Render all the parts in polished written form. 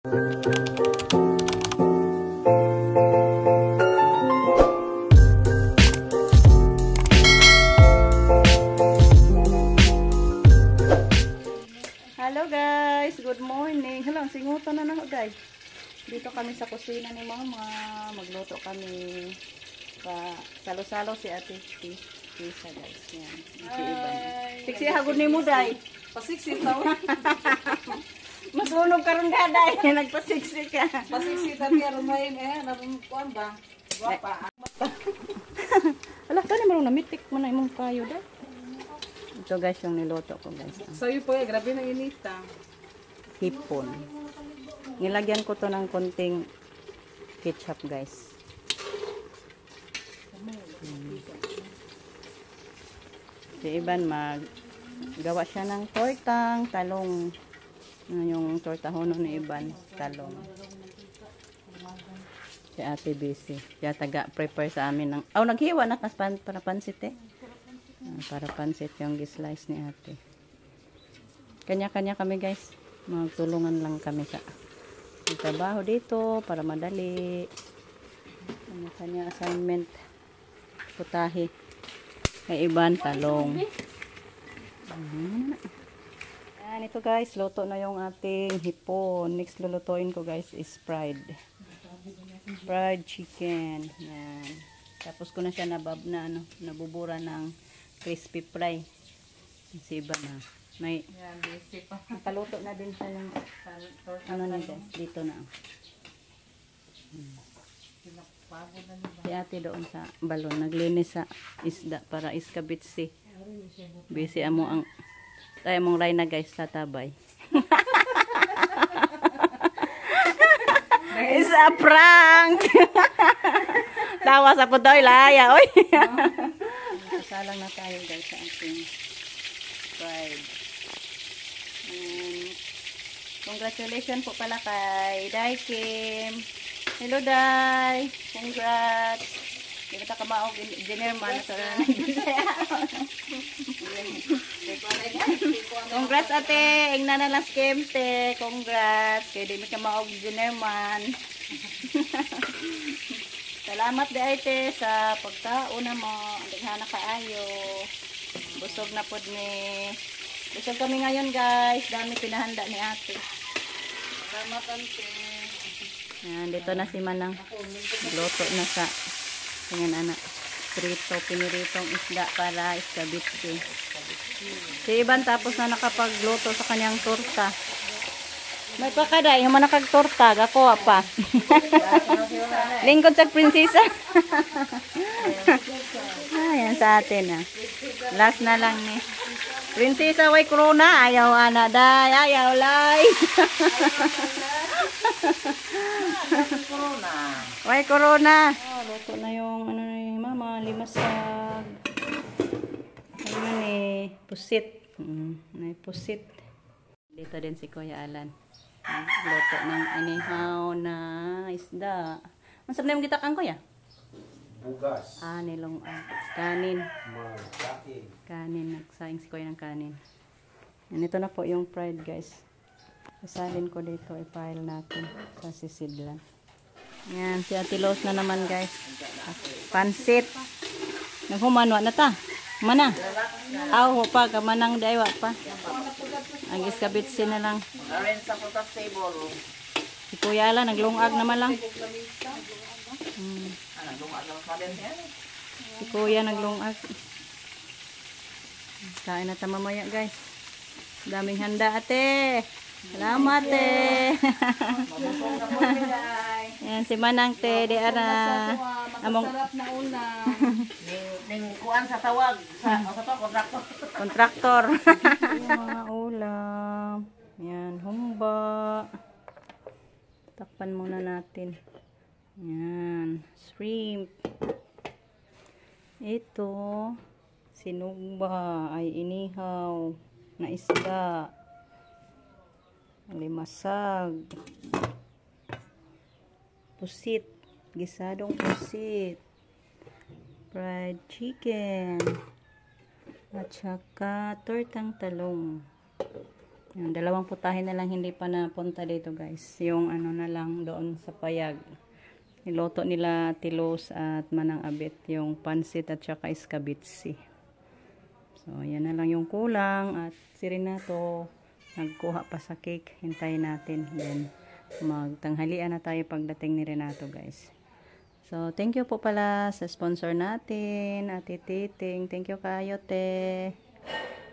Hello guys, good morning. Hello, singutan na ako guys. Dito kami sa kusina ni Mama. Magluto kami. Salo-salo si Ate Tisa guys. Yan. Si Iban. Siksi hagod ni mo day. Pasiksi tao. Masunog karon ka day. Nagpasiksi ka. Pasiksi tapi aron may kuan ba? Guwapa. Ala, tani marong namitik mo na imong kayo day. Ito guys yung niluto ko guys. Sayo po grabe na inita. Hipon. Nilagyan ko to ng konting ketchup guys. Si Iban gawa siya ng tortang talong. Yung tortahono ni Iban, talong. Si Ate Busy. Siya taga-prepare sa amin ng... Oh, naghiwa na para pansit eh. Para pansit yung gislice ni Ate. Kanya-kanya kami guys. Magtulungan lang kami sa trabaho dito para madali. Kanya-kanya assignment. Putahe. Kay Iban, talong. Yan, ito guys, luto na yung ating hipon. Next lulutuin ko guys is fried chicken. Yan. Tapos ko na siya nabubura ng crispy fry. Si Iban na. May nakaluto na din siya ng ano na guys, dito na. Si Ate doon sa balon naglinis sa isda para iskabitsi. Busy amo ang mong ray na guys sa tabay. It's a prank. Tawa sa putoy laya oy. Sasalang na tayo guys sa ating fried. Congratulations po pala kay Day Kim. Hello Day. Congrats. Hindi ka kamaog engineer man. Congrats ate. Ingna na lang skemte. Congrats. Kaya di ka maog engineer man. Salamat di ate sa pagkauna mo. Andighana kaayo. Busog na pod ni. Busog kami ngayon guys. Dami pinahanda ni ate. Salamat ante. Yan, dito na si Manang. Luto na sa anak. Piniritong isda para iskabitsi. Si Iban tapos na nakapagluto sa kanyang torta. May pakaday, yung manakagtorta, gakuha pa. Lingkod sa prinsesa. Ayan sa atin. Last na lang ni. Prinsesa, way corona. Ayaw, ana, day. Ayaw, lay. Way corona. Oh, luto na yung, mama, limasag. Ayun eh, pusit. May pusit. Dito din si Kuya Alan. Luto ng inihaw na isda. Masarap na yung kita kang Kuya? Bugas. Nilong kanin. Magkain. Kanin. Nagsaing si Kuya ng kanin. Yan, ito na po yung fried guys. Isalin ko dito. I-file natin sa sisidlan. Yan. Si Ate Los na naman guys. Pansit. Naghumanwa na ta. Mana? Aw, pa. Kamanang daywa pa. Ang iskabitsi na lang. Arin sa putas table. Si Kuya Alan, naglungag naman lang. Si Kuya naglungag. Kain na tayo mamaya guys. Daming handa ate. Salamat te. Yan si Manang te. Di ara. Masarap na ulam. Ning kuan sa tawag sa kontraktor. Kontraktor. Yung mga ulam. Yan, humba. Takpan muna natin. Yan, shrimp. Ito, sinugba ay inihaw na isda. Limasag. Pusit. Gisadong pusit. Fried chicken. At saka tortang talong. Yung dalawang putahe na lang hindi pa napunta dito guys. Yung ano na lang doon sa payag. Niloto nila tilos at manang abit. Yung pansit at saka iskabitsi. So yan na lang yung kulang. At si Renato nagkuha pa sa cake. Hintayin natin. Then magtanghalian na tayo pagdating ni Renato guys. So thank you po pala sa sponsor natin. Ate Titing. Thank you kayo te.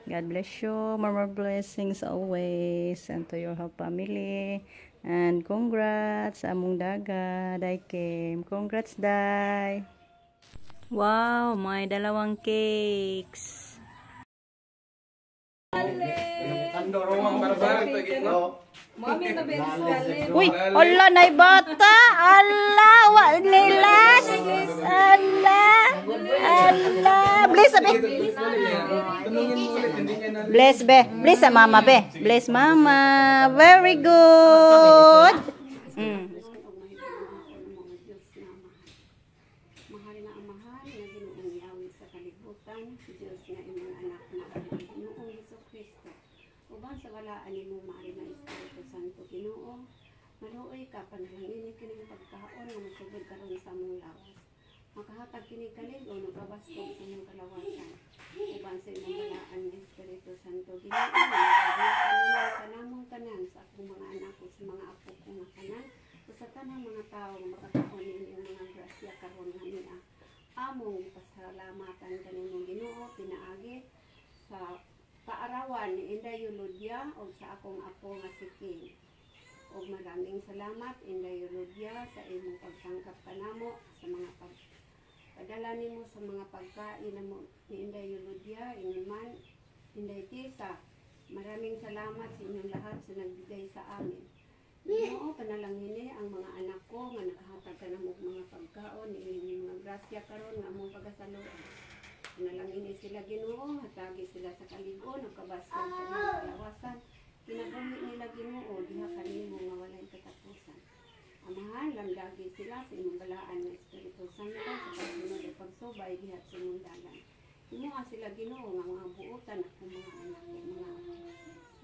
God bless you. More blessings always. And to your whole family. And congrats sa among daga. Day Kim. Congrats, Day. Wow, may dalawang cakes. Mami na beses galing. Uy, ala, nay bata. Ala, wa nilas. Ala. Ala. Bless, sabi. Bless, be. Bless sa mama, be. Bless, mama. Very good. Mahal na ang mahal na Ginoong Yahweh sa kalibutan, si Diyos nga imong anak na Ginoong Jesucristo. Uban sa walaan nimo maari na Espiritu Santo Ginoo, maluoy ka panalangin kining pagkaon nga masugod karon sa among lawas. Makahatag kini kalig o nagabastog sa imong kalawasan. Uban sa imong walaan nga Espiritu Santo Ginoo, magabiyakan kanamong tanan sa akong mga anak o sa mga apo ko nga tanan, o sa tanang mga tao nga makakaon niini mga grasya karon nga niya. Among pasalamatan kanimong Ginoo pinaagi sa paarawan ni Inday Yuludya o sa akong apo nga si King. Og maraming salamat Inday Yuludya sa imong pagsangkap kanamo sa mga padala nimo sa mga pagkain namo ni Inday Yuludya, iniman Inday Tisa. Maraming salamat sa inyong lahat sa nagbigay sa amin. Ginoo, panalangin ang mga anak ko nga nakahatag ka na mga pagkaon ni inyong mga grasya karon nga among pagasaluan. Panalangin sila Ginoo, hatagi sila sa kaligon o kabaskan sa inyong kalawasan. Kinabumi nila Ginoo, diha kanimo nga walay katapusan. Amahan, lamdagi sila sa imong balaan ng Espiritu Santo sa pagsunod at pagsubay diha sa imong dalan. Himuha sila Ginoo nga mga buutan akong mga anak o mga apo.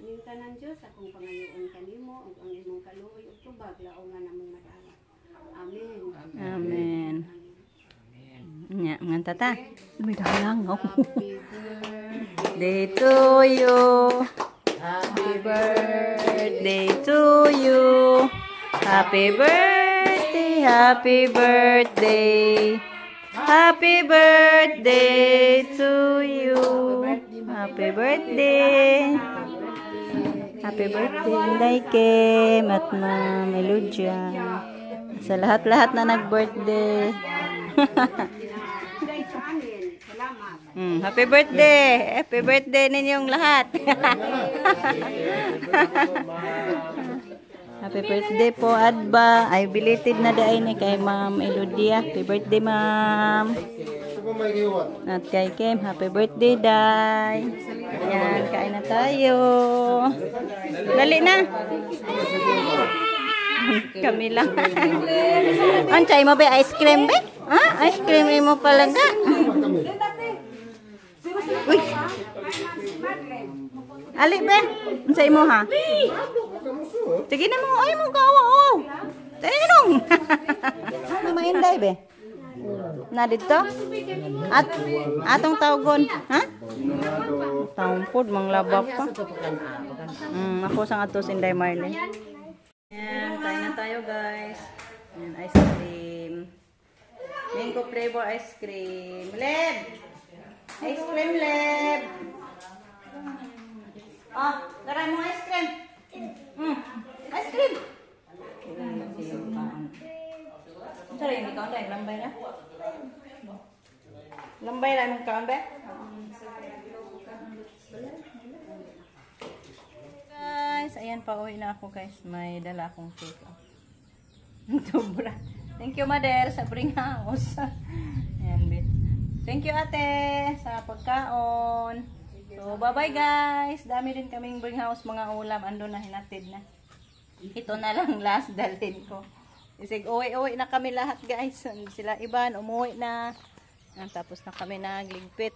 Inintanan Diyos akong pangayoon kanimo ug ang imong kaluoy ug tubag laongan namong madawat. Amen. Amen. Nya, nganta ta. May dalang ako. Happy Day to you. Happy birthday to you. Happy birthday, happy birthday. Happy birthday to you. Happy birthday. Happy birthday, Inday Kim at Ma'am Eludia. Sa lahat-lahat na nag-birthday. Day sa amin. Salamat. Happy birthday! Happy birthday ninyong lahat. Happy birthday po, Adba. Ay, belated na dahil ni kay Ma'am Eludia. Happy birthday, Ma'am. At kay Kim, happy birthday, Day. Ayan, kain na tayo. Dali na. Kami lang. Ancay mo ba ice cream, be? Ha? Ice cream mo pala nga. Uy. Ali, be. Ancay mo, ha? Sige na mo. Ay, mo gawa, oh. Tinong. Mainday, be. Na dito? At atong tawgon, ha? Tawpod manglaba pa. Ako sang ato si Inday Marlene. Ayan, kain na tayo guys. Ayan, ice cream. Mango flavor ice cream. Leb! Ice cream, Leb! Oh, daray mo ice cream. Ice cream! Sorry, hindi ka tayo. Lambay na. Lambay na mong kaon ba? Guys, ayan pa uwi na ako guys. May dala akong cake. Sobra. Thank you, Mother, sa bring house. Ayan, bit. Thank you, ate, sa pagkaon. So, bye-bye guys. Dami din kaming bring house mga ulam. Ando na, hinatid na. Ito na lang last dalhin ko. Isig, uwi na kami lahat guys. Sila iban, umuwi na. Tapos na kami nagligpit.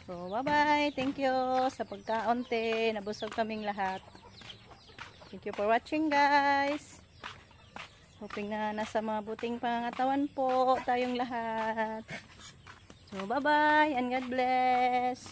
So, bye-bye. Thank you sa pagkaunti. Nabusog kaming lahat. Thank you for watching, guys. Hoping na nasa mabuting pangangatawan po tayong lahat. So, bye-bye and God bless.